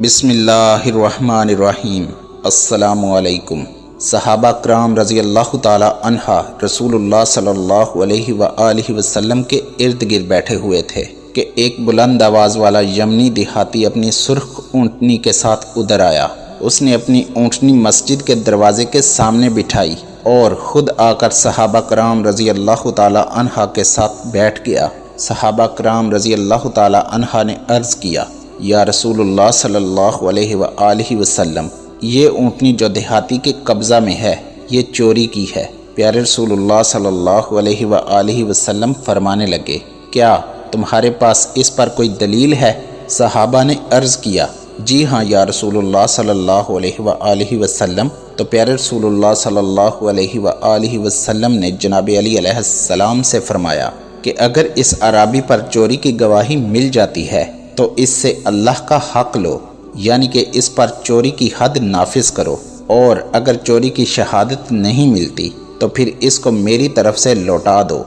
بسم اللہ الرحمن الرحیم۔ السلام علیکم۔ صحابہ کرام رضی اللہ تعالی عنہ رسول اللہ صلی اللہ علیہ وآلہ وسلم کے ارد گرد بیٹھے ہوئے تھے کہ ایک بلند آواز والا یمنی دیہاتی اپنی سرخ اونٹنی کے ساتھ ادھر آیا۔ اس نے اپنی اونٹنی مسجد کے دروازے کے سامنے بٹھائی اور خود آ کر صحابہ کرام رضی اللہ تعالی عنہ کے ساتھ بیٹھ گیا۔ صحابہ کرام رضی اللہ تعالی عنہ نے عرض کیا، یا رسول اللہ صلی اللہ علیہ وآلہ وسلم، یہ اونٹنی جو دیہاتی کے قبضہ میں ہے یہ چوری کی ہے۔ پیارے رسول اللہ صلی اللہ علیہ وآلہ وسلم فرمانے لگے، کیا تمہارے پاس اس پر کوئی دلیل ہے؟ صحابہ نے عرض کیا، جی ہاں یا رسول اللہ صلی اللہ علیہ وآلہ وسلم۔ تو پیارے رسول اللہ صلی اللہ علیہ وآلہ وسلم نے جناب علی علیہ السلام سے فرمایا کہ اگر اس اعرابی پر چوری کی گواہی مل جاتی ہے تو اس سے اللہ کا حق لو، یعنی کہ اس پر چوری کی حد نافذ کرو، اور اگر چوری کی شہادت نہیں ملتی تو پھر اس کو میری طرف سے لوٹا دو۔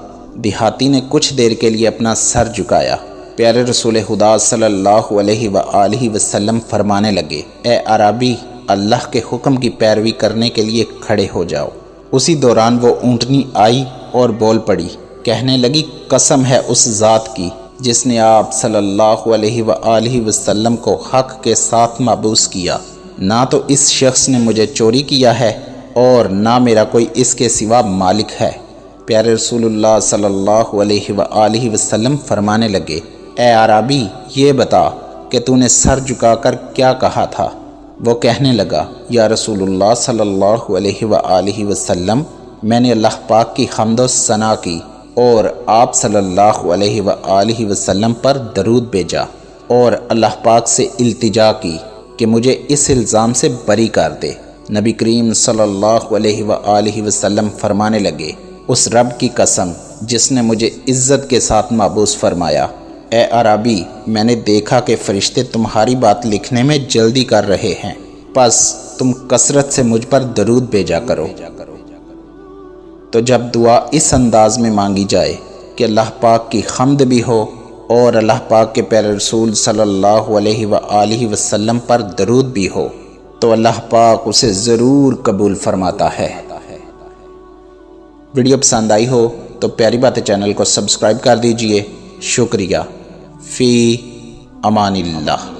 دیہاتی نے کچھ دیر کے لیے اپنا سر جھکایا۔ پیارے رسول خدا صلی اللہ علیہ وآلہ وسلم فرمانے لگے، اے عربی، اللہ کے حکم کی پیروی کرنے کے لیے کھڑے ہو جاؤ۔ اسی دوران وہ اونٹنی آئی اور بول پڑی، کہنے لگی، قسم ہے اس ذات کی جس نے آپ صلی اللہ علیہ وآلہ وسلم کو حق کے ساتھ مبعوث کیا، نہ تو اس شخص نے مجھے چوری کیا ہے اور نہ میرا کوئی اس کے سوا مالک ہے۔ پیارے رسول اللہ صلی اللہ علیہ وآلہ وسلم فرمانے لگے، اے عربی، یہ بتا کہ تو نے سر جھکا کر کیا کہا تھا؟ وہ کہنے لگا، یا رسول اللہ صلی اللہ علیہ وآلہ وسلم، میں نے اللہ پاک کی حمد و ثنا کی اور آپ صلی اللہ علیہ وآلہ وسلم پر درود بھیجا اور اللہ پاک سے التجا کی کہ مجھے اس الزام سے بری کر دے۔ نبی کریم صلی اللہ علیہ وآلہ وسلم فرمانے لگے، اس رب کی قسم جس نے مجھے عزت کے ساتھ مبعوث فرمایا، اے عربی، میں نے دیکھا کہ فرشتے تمہاری بات لکھنے میں جلدی کر رہے ہیں، پس تم کثرت سے مجھ پر درود بھیجا کرو۔ تو جب دعا اس انداز میں مانگی جائے کہ اللہ پاک کی حمد بھی ہو اور اللہ پاک کے پیارے رسول صلی اللہ علیہ وآلہ وسلم پر درود بھی ہو تو اللہ پاک اسے ضرور قبول فرماتا ہے۔ ویڈیو پسند آئی ہو تو پیاری باتیں چینل کو سبسکرائب کر دیجئے۔ شکریہ۔ فی امان اللہ۔